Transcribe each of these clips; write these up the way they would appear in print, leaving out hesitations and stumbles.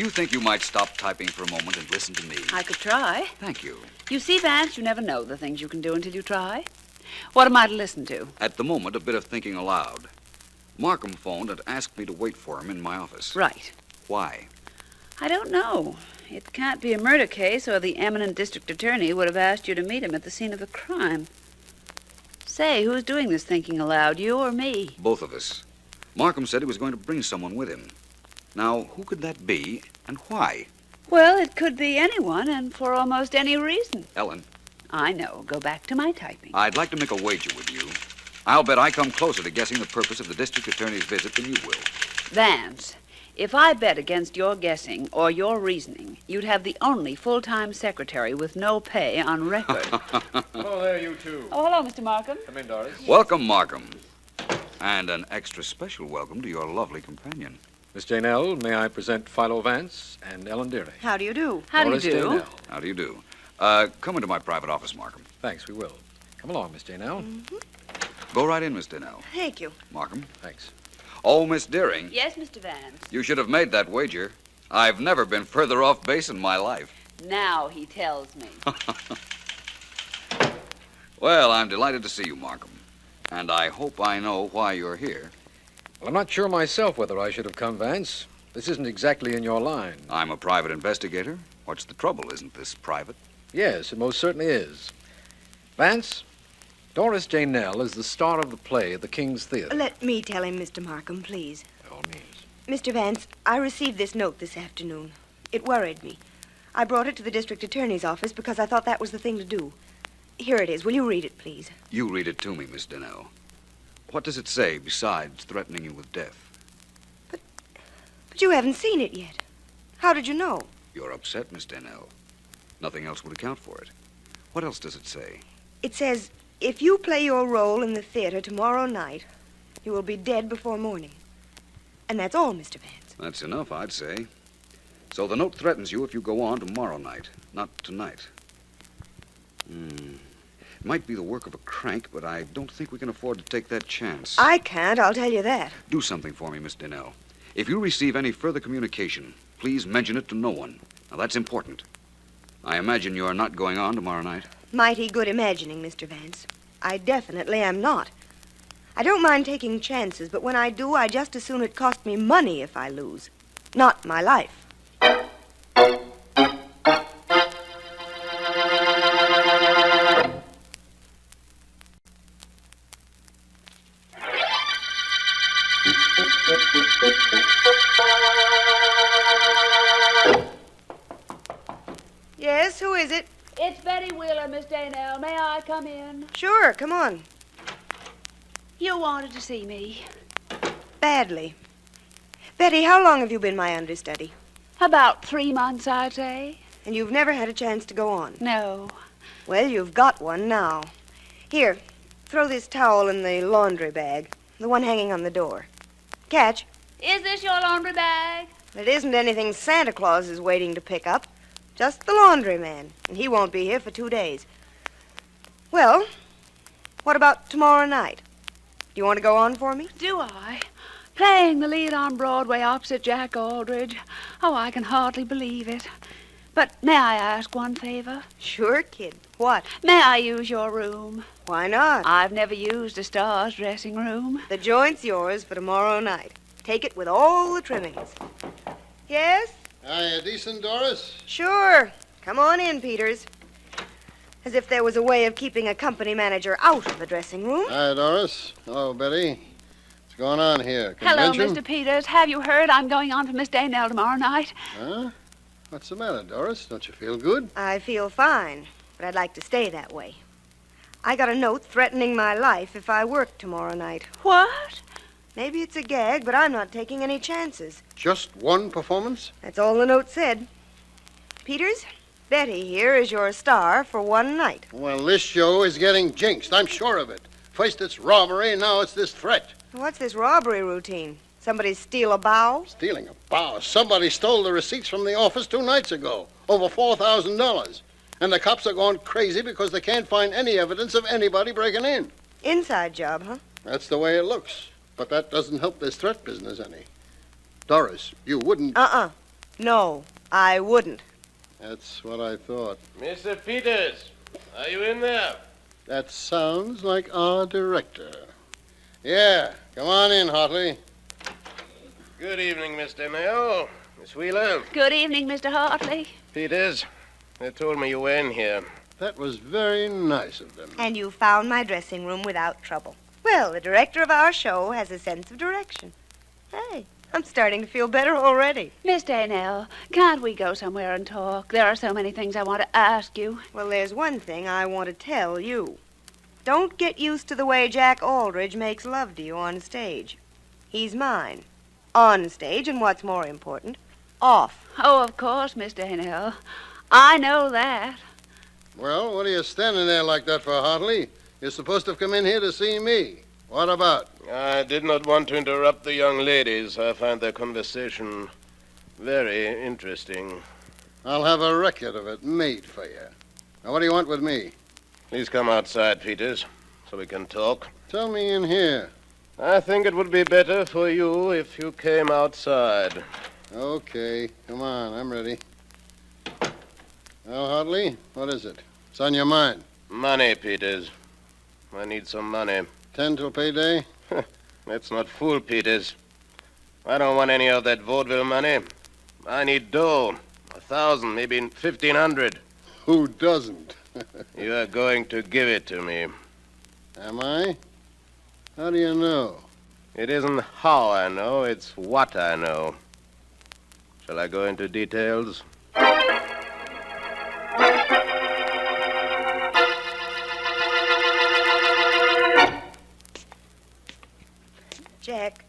you think you might stop typing for a moment and listen to me? I could try. Thank you. You see, Vance, you never know the things you can do until you try. What am I to listen to? At the moment, a bit of thinking aloud. Markham phoned and asked me to wait for him in my office. Right. Why? I don't know. It can't be a murder case, or the eminent district attorney would have asked you to meet him at the scene of the crime. Say, who's doing this thinking aloud, you or me? Both of us. Markham said he was going to bring someone with him. Now, who could that be, and why? Well, it could be anyone, and for almost any reason. Ellen. I know. Go back to my typing. I'd like to make a wager with you. I'll bet I come closer to guessing the purpose of the district attorney's visit than you will. Vance, if I bet against your guessing or your reasoning, you'd have the only full-time secretary with no pay on record. Hello there, you two. Oh, hello, Mr. Markham. Come in, Doris. Welcome, Markham. And an extra special welcome to your lovely companion. Miss Jane L., may I present Philo Vance and Ellen Deary. How do you do? How do you Doris do? Jane L. How do you do? Come into my private office, Markham. Thanks, we will. Come along, Miss Jane L. Go right in, Miss Dinell. Thank you. Markham. Thanks. Oh, Miss Deering. Yes, Mr. Vance. You should have made that wager. I've never been further off base in my life. Now he tells me. Well, I'm delighted to see you, Markham. And I hope I know why you're here. Well, I'm not sure myself whether I should have come, Vance. This isn't exactly in your line. I'm a private investigator. What's the trouble? Isn't this private? Yes, it most certainly is. Vance, Doris Jane Nell is the star of the play at the King's Theater. Let me tell him, Mr. Markham, please. By all means. Mr. Vance, I received this note this afternoon. It worried me. I brought it to the district attorney's office because I thought that was the thing to do. Here it is. Will you read it, please? You read it to me, Miss Dinell. What does it say besides threatening you with death? But you haven't seen it yet. How did you know? You're upset, Miss Dinell. Nothing else would account for it. What else does it say? It says, if you play your role in the theater tomorrow night, you will be dead before morning. And that's all, Mr. Vance. That's enough, I'd say. So the note threatens you if you go on tomorrow night, not tonight. It might be the work of a crank, but I don't think we can afford to take that chance. I can't, I'll tell you that. Do something for me, Miss Dinell. If you receive any further communication, please mention it to no one. Now, that's important. I imagine you're not going on tomorrow night. Mighty good imagining, Mr. Vance. I definitely am not. I don't mind taking chances, but when I do, I just as soon it cost me money if I lose. Not my life. Yes, who is it? It's Betty Wheeler, Miss Danell. May I come in? Sure, come on. You wanted to see me. Badly. Betty, how long have you been my understudy? About 3 months, I'd say. And you've never had a chance to go on? No. Well, you've got one now. Here, throw this towel in the laundry bag, the one hanging on the door. Catch. Is this your laundry bag? It isn't anything Santa Claus is waiting to pick up. Just the laundryman, and he won't be here for 2 days. Well, what about tomorrow night? Do you want to go on for me? Do I? Playing the lead on Broadway opposite Jack Aldridge. Oh, I can hardly believe it. But may I ask one favor? Sure, kid. What? May I use your room? Why not? I've never used a star's dressing room. The joint's yours for tomorrow night. Take it with all the trimmings. Yes? Hiya, decent, Doris? Sure. Come on in, Peters. As if there was a way of keeping a company manager out of the dressing room. Hiya, Doris. Hello, Betty. What's going on here? Hello, Convention? Mr. Peters. Have you heard I'm going on for Miss Danell tomorrow night? Huh? What's the matter, Doris? Don't you feel good? I feel fine, but I'd like to stay that way. I got a note threatening my life if I work tomorrow night. What? Maybe it's a gag, but I'm not taking any chances. Just one performance? That's all the note said. Peters, Betty here is your star for one night. Well, this show is getting jinxed. I'm sure of it. First it's robbery, now it's this threat. What's this robbery routine? Somebody steal a bow? Stealing a bow. Somebody stole the receipts from the office 2 nights ago. Over $4,000. And the cops are going crazy because they can't find any evidence of anybody breaking in. Inside job, huh? That's the way it looks. But that doesn't help this threat business any. Doris, you wouldn't... No, I wouldn't. That's what I thought. Mr. Peters, are you in there? That sounds like our director. Yeah, come on in, Hartley. Good evening, Mr. Nell. Miss Wheeler. Good evening, Mr. Hartley. Peters, they told me you were in here. That was very nice of them. And you found my dressing room without trouble. Well, the director of our show has a sense of direction. Hey, I'm starting to feel better already. Miss Daynell, can't we go somewhere and talk? There are so many things I want to ask you. Well, there's one thing I want to tell you. Don't get used to the way Jack Aldridge makes love to you on stage. He's mine. On stage, and what's more important, off. Oh, of course, Miss Daynell. I know that. Well, what are you standing there like that for, Hartley? You're supposed to have come in here to see me. What about? I did not want to interrupt the young ladies. I find their conversation very interesting. I'll have a record of it made for you. Now, what do you want with me? Please come outside, Peters, so we can talk. Tell me in here. I think it would be better for you if you came outside. Okay, come on, I'm ready. Well, Hartley, what is it? What's on your mind? Money, Peters. I need some money. 10 till payday? Let's not fool Peters. I don't want any of that vaudeville money. I need dough. 1,000, maybe 1,500. Who doesn't? You are going to give it to me. Am I? How do you know? It isn't how I know, it's what I know. Shall I go into details? Jack,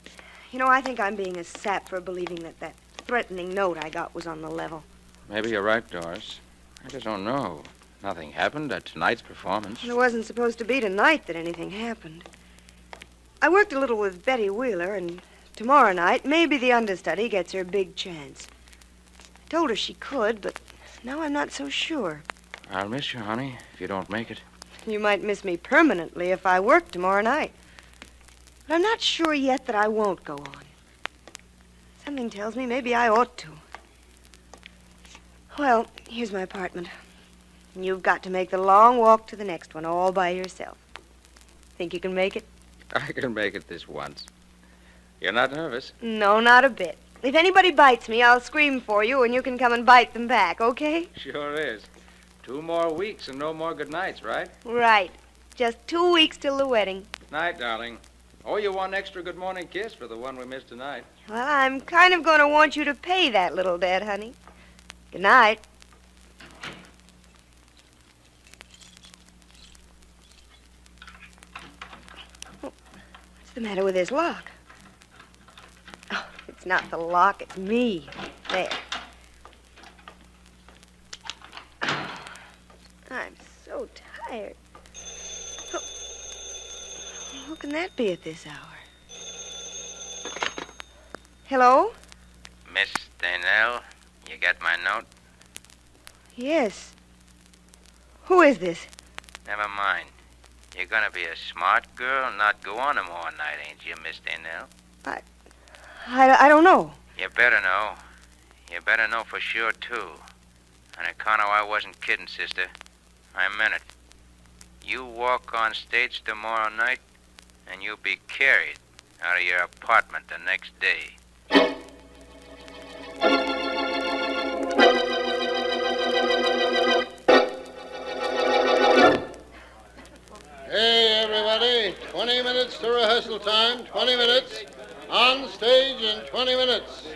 you know, I think I'm being a sap for believing that threatening note I got was on the level. Maybe you're right, Doris. I just don't know. Nothing happened at tonight's performance. It wasn't supposed to be tonight that anything happened. I worked a little with Betty Wheeler, and tomorrow night, maybe the understudy gets her big chance. I told her she could, but now I'm not so sure. I'll miss you, honey, if you don't make it. You might miss me permanently if I work tomorrow night. But I'm not sure yet that I won't go on. Something tells me maybe I ought to. Well, here's my apartment. And you've got to make the long walk to the next one all by yourself. Think you can make it? I can make it this once. You're not nervous? No, not a bit. If anybody bites me, I'll scream for you, and you can come and bite them back, okay? Sure is. 2 more weeks and no more good nights, right? Right. Just 2 weeks till the wedding. Night, darling. Oh, you one extra good morning kiss for the one we missed tonight. Well, I'm kind of going to want you to pay that little debt, honey. Good night. Oh, what's the matter with this lock? Oh, it's not the lock, it's me. There. Oh, I'm so tired. Oh, who can that be at this hour? Hello? Miss Daynell, you got my note? Yes. Who is this? Never mind. You're gonna be a smart girl and not go on 'em all night, ain't you, Miss Daynell? I don't know. You better know. You better know for sure, too. On account of I wasn't kidding, sister. I meant it. You walk on stage tomorrow night, and you'll be carried out of your apartment the next day. Hey, everybody. 20 minutes to rehearsal time. 20 minutes. On stage in 20 minutes.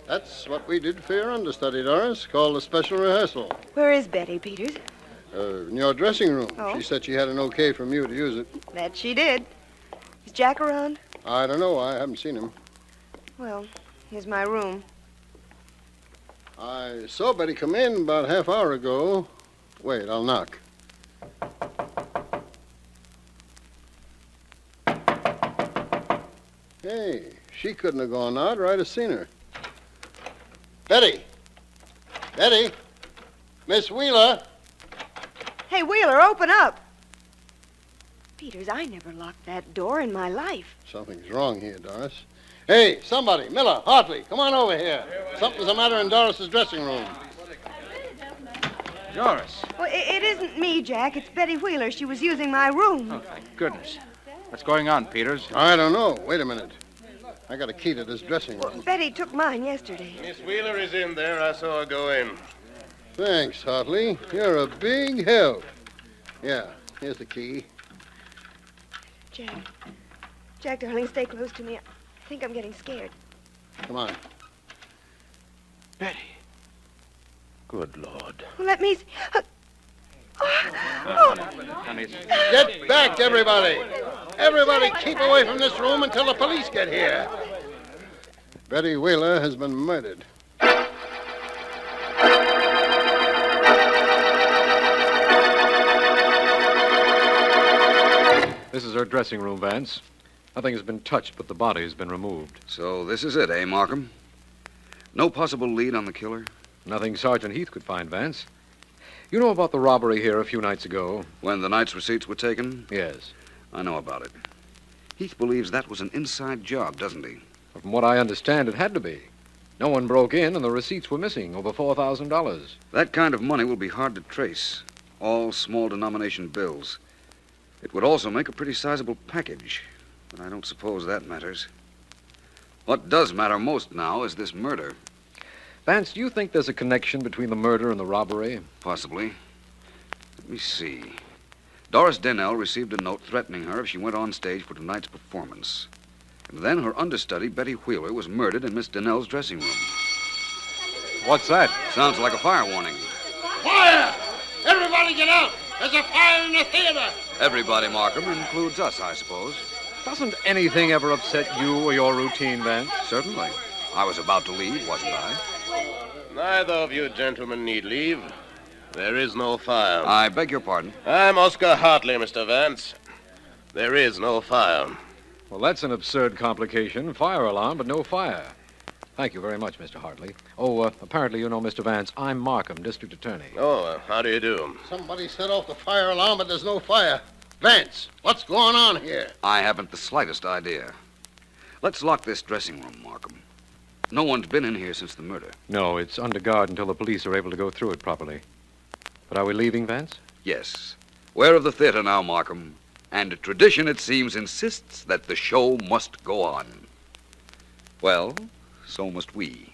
That's what we did for your understudy, Doris, called a special rehearsal. Where is Betty, Peters? In your dressing room. Oh. She said she had an okay from you to use it. That she did. Is Jack around? I don't know. I haven't seen him. Well, here's my room. I saw Betty come in about a half hour ago. Wait, I'll knock. Hey, she couldn't have gone out, or I'd have seen her. Betty! Betty! Miss Wheeler! Hey, Wheeler, open up. Peters, I never locked that door in my life. Something's wrong here, Doris. Hey, somebody, Miller, Hartley, come on over here. Something's the matter in Doris's dressing room. Doris. Well, it isn't me, Jack. It's Betty Wheeler. She was using my room. Oh, thank goodness. What's going on, Peters? I don't know. Wait a minute. I got a key to this dressing room. Betty took mine yesterday. Miss Wheeler is in there. I saw her go in. Thanks, Hartley. You're a big help. Yeah, here's the key. Jack, darling, stay close to me. I think I'm getting scared. Come on. Betty. Good Lord. Well, let me see. Honey, Get back, everybody. Everybody keep away from this room until the police get here. Betty Wheeler has been murdered. This is her dressing room, Vance. Nothing has been touched, but the body has been removed. So this is it, eh, Markham? No possible lead on the killer? Nothing Sergeant Heath could find, Vance. You know about the robbery here a few nights ago? When the night's receipts were taken? Yes. I know about it. Heath believes that was an inside job, doesn't he? From what I understand, it had to be. No one broke in, and the receipts were missing, over $4,000. That kind of money will be hard to trace. All small denomination bills. It would also make a pretty sizable package, but I don't suppose that matters. What does matter most now is this murder. Vance, do you think there's a connection between the murder and the robbery? Possibly. Let me see. Doris Dennell received a note threatening her if she went on stage for tonight's performance. And then her understudy, Betty Wheeler, was murdered in Miss Dennell's dressing room. What's that? Sounds like a fire warning. Fire! Everybody get out! There's a fire in the theater! Everybody, Markham, includes us, I suppose. Doesn't anything ever upset you or your routine, Vance? Certainly. I was about to leave, wasn't I? Neither of you gentlemen need leave. There is no fire. I beg your pardon. I'm Oscar Hartley, Mr. Vance. There is no fire. Well, that's an absurd complication. Fire alarm, but no fire. Thank you very much, Mr. Hartley. Oh, apparently you know Mr. Vance. I'm Markham, District Attorney. Oh, how do you do? Somebody set off the fire alarm, but there's no fire. Vance, what's going on here? I haven't the slightest idea. Let's lock this dressing room, Markham. No one's been in here since the murder. No, it's under guard until the police are able to go through it properly. But are we leaving, Vance? Yes. We're of the theater now, Markham. And tradition, it seems, insists that the show must go on. Well, so must we.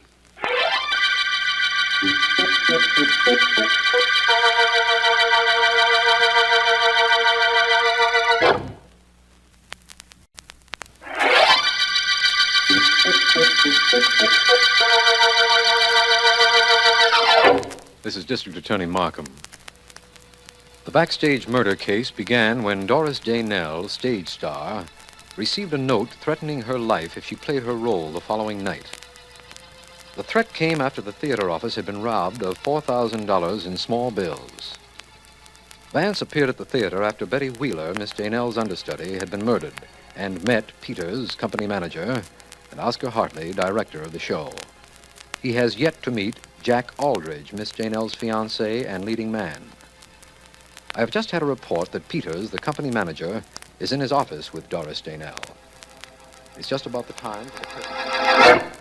This is District Attorney Markham. The Backstage murder case began when Doris Daynell, stage star, received a note threatening her life if she played her role the following night. The threat came after the theater office had been robbed of $4,000 in small bills. Vance appeared at the theater after Betty Wheeler, Miss Daynell's understudy, had been murdered, and met Peters, company manager, and Oscar Hartley, director of the show. He has yet to meet Jack Aldridge, Miss Daynell's fiancé and leading man. I have just had a report that Peters, the company manager, is in his office with Doris Daynell. It's just about the time for the curtain.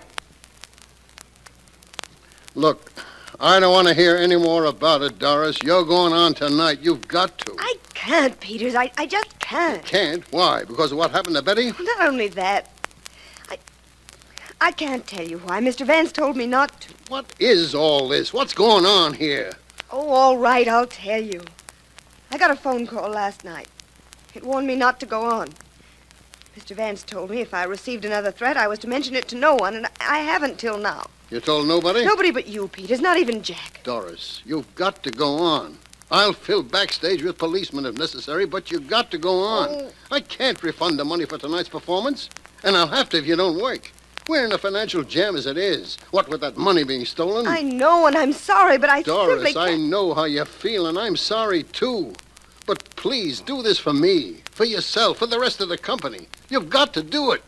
Look, I don't want to hear any more about it, Doris. You're going on tonight. You've got to. I can't, Peters. I just can't. Can't? Why? Because of what happened to Betty? Not only that, I can't tell you why. Mr. Vance told me not to. What is all this? What's going on here? Oh, all right, I'll tell you. I got a phone call last night. It warned me not to go on. Mr. Vance told me if I received another threat, I was to mention it to no one, and I haven't till now. You told nobody? Nobody but you, Peters, not even Jack. Doris, you've got to go on. I'll fill Backstage with policemen if necessary, but you've got to go on. Oh. I can't refund the money for tonight's performance, and I'll have to if you don't work. We're in a financial jam as it is. What with that money being stolen? I know, and I'm sorry, but I simply Doris, I can't. know how you feel, and I'm sorry, too. But please, do this for me, for yourself, for the rest of the company. You've got to do it.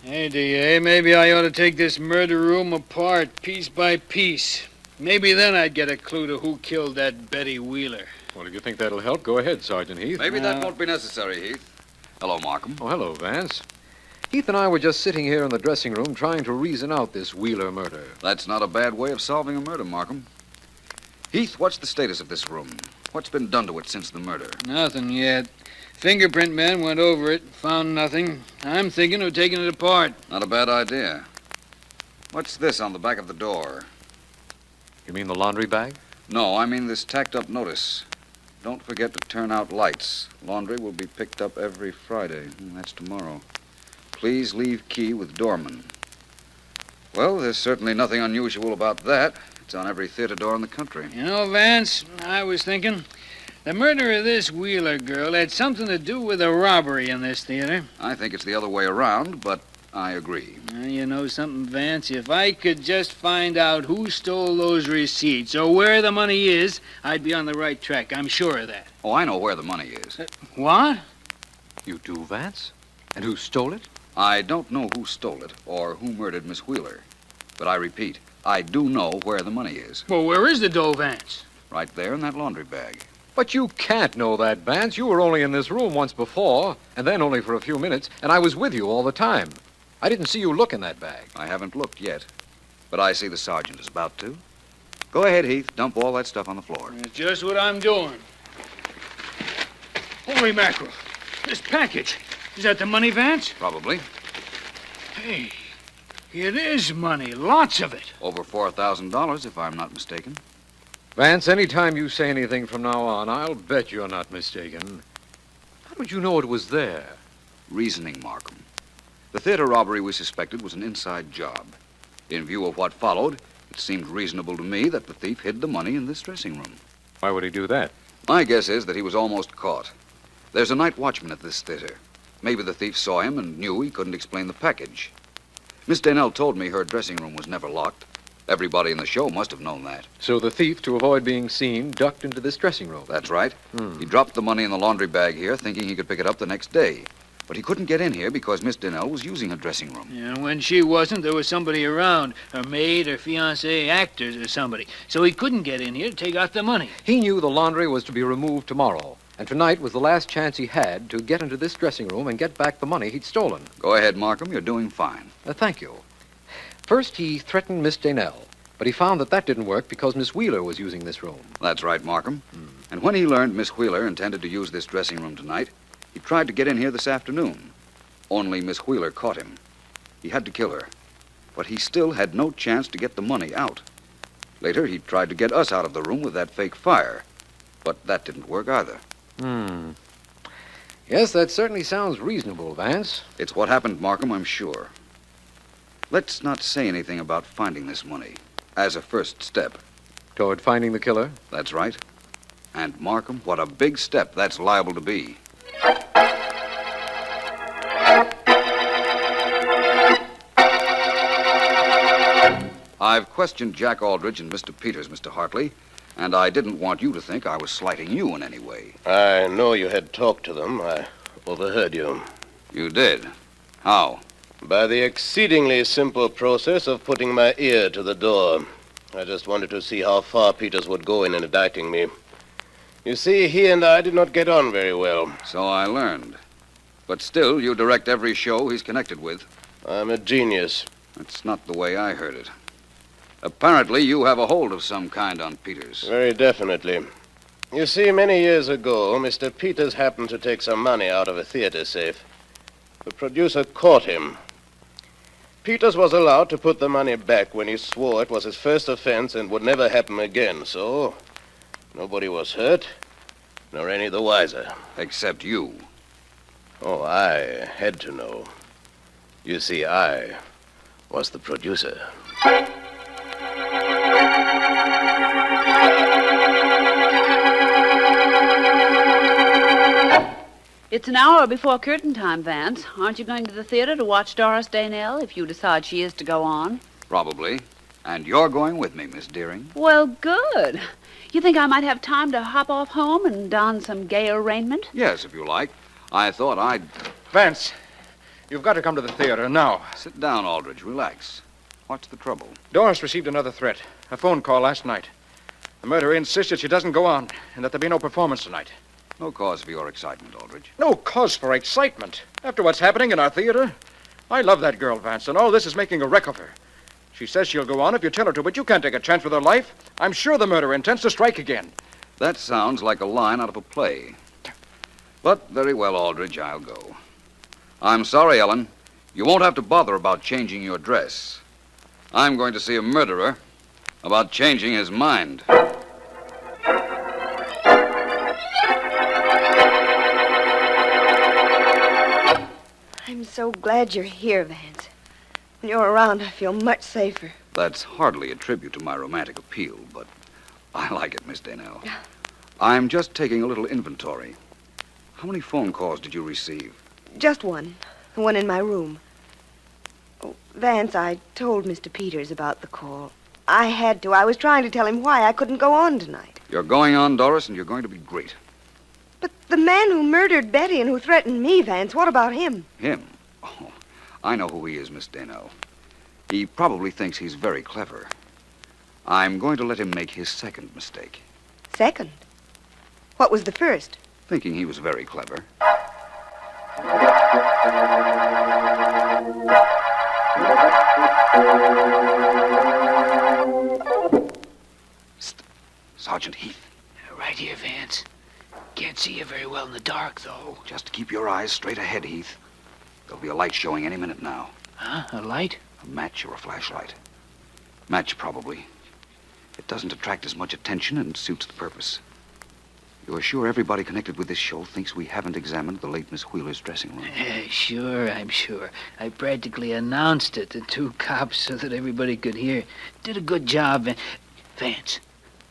Hey, D.A., maybe I ought to take this murder room apart piece by piece. Maybe then I'd get a clue to who killed that Betty Wheeler. Well, if you think that'll help, go ahead, Sergeant Heath. Maybe that won't be necessary, Heath. Hello, Markham. Oh, hello, Vance. Heath and I were just sitting here in the dressing room trying to reason out this Wheeler murder. That's not a bad way of solving a murder, Markham. Heath, what's the status of this room? What's been done to it since the murder? Nothing yet. Fingerprint men went over it, found nothing. I'm thinking of taking it apart. Not a bad idea. What's this on the back of the door? You mean the laundry bag? No, I mean this tacked-up notice. Don't forget to turn out lights. Laundry will be picked up every Friday. That's tomorrow. Please leave key with doorman. Well, there's certainly nothing unusual about that. It's on every theater door in the country. You know, Vance, I was thinking the murder of this Wheeler girl had something to do with a robbery in this theater. I think it's the other way around, but I agree. You know something, Vance? If I could just find out who stole those receipts or where the money is, I'd be on the right track. I'm sure of that. Oh, I know where the money is. What? You do, Vance? And who stole it? I don't know who stole it or who murdered Miss Wheeler. But I repeat, I do know where the money is. Well, where is the dough, Vance? Right there in that laundry bag. But you can't know that, Vance. You were only in this room once before, and then only for a few minutes, and I was with you all the time. I didn't see you look in that bag. I haven't looked yet, but I see the sergeant is about to. Go ahead, Heath. Dump all that stuff on the floor. That's just what I'm doing. Holy mackerel. This package. Is that the money, Vance? Probably. Hey, it is money. Lots of it. Over $4,000, if I'm not mistaken. Vance, anytime you say anything from now on, I'll bet you're not mistaken. How did you know it was there? Reasoning, Markham. The theater robbery we suspected was an inside job. In view of what followed, it seemed reasonable to me that the thief hid the money in this dressing room. Why would he do that? My guess is that he was almost caught. There's a night watchman at this theater. Maybe the thief saw him and knew he couldn't explain the package. Miss Danell told me her dressing room was never locked. Everybody in the show must have known that. So the thief, to avoid being seen, ducked into this dressing room. That's right. He dropped the money in the laundry bag here, thinking he could pick it up the next day. But he couldn't get in here because Miss Danell was using her dressing room. Yeah, when she wasn't, there was somebody around. Her maid, her fiancé, actors, or somebody. So he couldn't get in here to take out the money. He knew the laundry was to be removed tomorrow, and tonight was the last chance he had to get into this dressing room and get back the money he'd stolen. Go ahead, Markham. You're doing fine. Thank you. First, he threatened Miss Danell, but he found that didn't work because Miss Wheeler was using this room. That's right, Markham. And when he learned Miss Wheeler intended to use this dressing room tonight, he tried to get in here this afternoon. Only Miss Wheeler caught him. He had to kill her. But he still had no chance to get the money out. Later, he tried to get us out of the room with that fake fire. But that didn't work either. Yes, that certainly sounds reasonable, Vance. It's what happened, Markham, I'm sure. Let's not say anything about finding this money as a first step. Toward finding the killer? That's right. And, Markham, what a big step that's liable to be. I've questioned Jack Aldrich and Mr. Peters, Mr. Hartley, and I didn't want you to think I was slighting you in any way. I know you had talked to them. I overheard you. You did? How? By the exceedingly simple process of putting my ear to the door. I just wanted to see how far Peters would go in indicting me. You see, he and I did not get on very well. So I learned. But still, you direct every show he's connected with. I'm a genius. That's not the way I heard it. Apparently, you have a hold of some kind on Peters. Very definitely. You see, many years ago, Mr. Peters happened to take some money out of a theater safe. The producer caught him. Peters was allowed to put the money back when he swore it was his first offense and would never happen again, so nobody was hurt, nor any the wiser. Except you. Oh, I had to know. You see, I was the producer. It's an hour before curtain time, Vance. Aren't you going to the theater to watch Doris Danell if you decide she is to go on? Probably. And you're going with me, Miss Deering. Well, good. You think I might have time to hop off home and don some gayer raiment? Yes, if you like. I thought I'd... Vance, you've got to come to the theater now. Sit down, Aldrich. Relax. What's the trouble? Doris received another threat. A phone call last night. The murderer insists that she doesn't go on and that there be no performance tonight. No cause for your excitement, Aldrich. No cause for excitement. After what's happening in our theater, I love that girl, Vance, and all this is making a wreck of her. She says she'll go on if you tell her to, but you can't take a chance with her life. I'm sure the murderer intends to strike again. That sounds like a line out of a play. But very well, Aldrich, I'll go. I'm sorry, Ellen. You won't have to bother about changing your dress. I'm going to see a murderer about changing his mind. I'm so glad you're here, Vance. When you're around, I feel much safer. That's hardly a tribute to my romantic appeal, but I like it, Miss Daynell. I'm just taking a little inventory. How many phone calls did you receive? Just one. The one in my room. Oh, Vance, I told Mr. Peters about the call. I had to. I was trying to tell him why I couldn't go on tonight. You're going on, Doris, and you're going to be great. But the man who murdered Betty and who threatened me, Vance, what about him? Him? Oh, I know who he is, Miss Daynell. He probably thinks he's very clever. I'm going to let him make his second mistake. Second? What was the first? Thinking he was very clever. Psst. Sergeant Heath. Right here, Vance. Can't see you very well in the dark, though. Just keep your eyes straight ahead, Heath. There'll be a light showing any minute now. Huh? A light? A match or a flashlight. Match, probably. It doesn't attract as much attention and suits the purpose. You're sure everybody connected with this show thinks we haven't examined the late Miss Wheeler's dressing room? Sure, I'm sure. I practically announced it to two cops so that everybody could hear. Did a good job, Vance,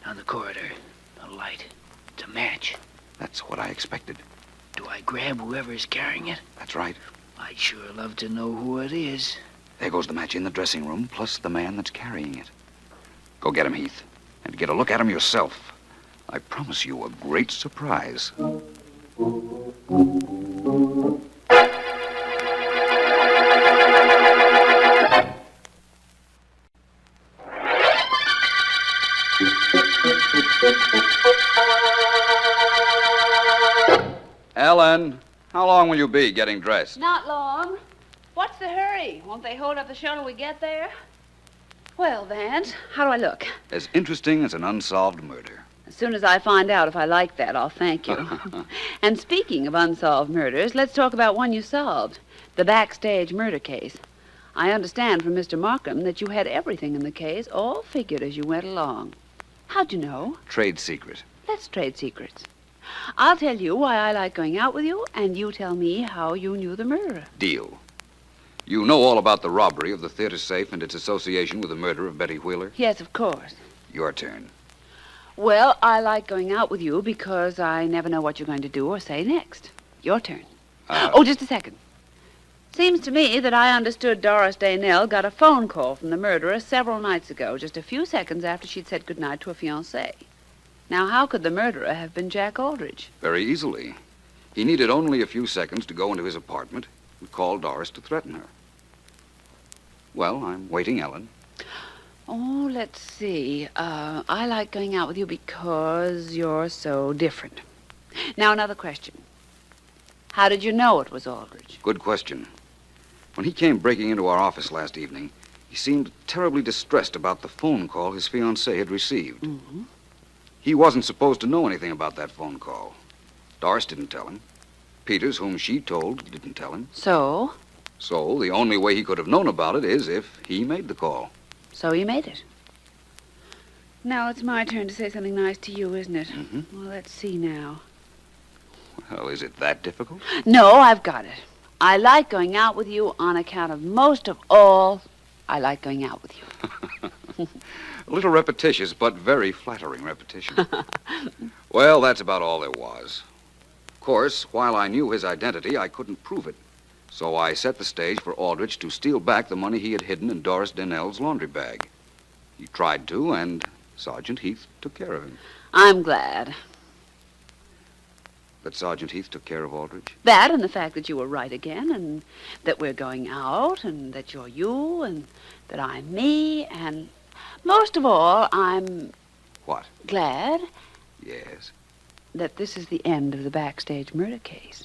down the corridor. A light. It's a match. That's what I expected. Do I grab whoever's carrying it? That's right. I'd sure love to know who it is. There goes the match in the dressing room, plus the man that's carrying it. Go get him, Heath, and get a look at him yourself. I promise you a great surprise. Ellen, how long will you be getting dressed? Not long. What's the hurry? Won't they hold up the show till we get there? Well, Vance, how do I look? As interesting as an unsolved murder. As soon as I find out if I like that, I'll thank you. And speaking of unsolved murders, let's talk about one you solved. The Backstage murder case. I understand from Mr. Markham that you had everything in the case all figured as you went along. How'd you know? Trade secret. Let's trade secrets. I'll tell you why I like going out with you, and you tell me how you knew the murderer. Deal. You know all about the robbery of the theater safe and its association with the murder of Betty Wheeler? Yes, of course. Your turn. Well, I like going out with you because I never know what you're going to do or say next. Your turn. Oh, just a second. Seems to me that I understood Doris Daynell got a phone call from the murderer several nights ago, just a few seconds after she'd said goodnight to a fiancé. Now, how could the murderer have been Jack Aldrich? Very easily. He needed only a few seconds to go into his apartment and call Doris to threaten her. Well, I'm waiting, Ellen. Oh, let's see. I like going out with you because you're so different. Now, another question. How did you know it was Aldrich? Good question. When he came breaking into our office last evening, he seemed terribly distressed about the phone call his fiancée had received. Mm-hmm. He wasn't supposed to know anything about that phone call. Doris didn't tell him. Peters, whom she told, didn't tell him. So? So the only way he could have known about it is if he made the call. So he made it. Now it's my turn to say something nice to you, isn't it? Mm-hmm. Well, let's see now. Well, is it that difficult? No, I've got it. I like going out with you on account of most of all, I like going out with you. A little repetitious, but very flattering repetition. Well, that's about all there was. Of course, while I knew his identity, I couldn't prove it. So I set the stage for Aldrich to steal back the money he had hidden in Doris Daynell's laundry bag. He tried to, and Sergeant Heath took care of him. I'm glad. That Sergeant Heath took care of Aldrich? That and the fact that you were right again, and that we're going out, and that you're you, and that I'm me, and most of all, I'm... What? Glad Yes. that this is the end of the Backstage murder case.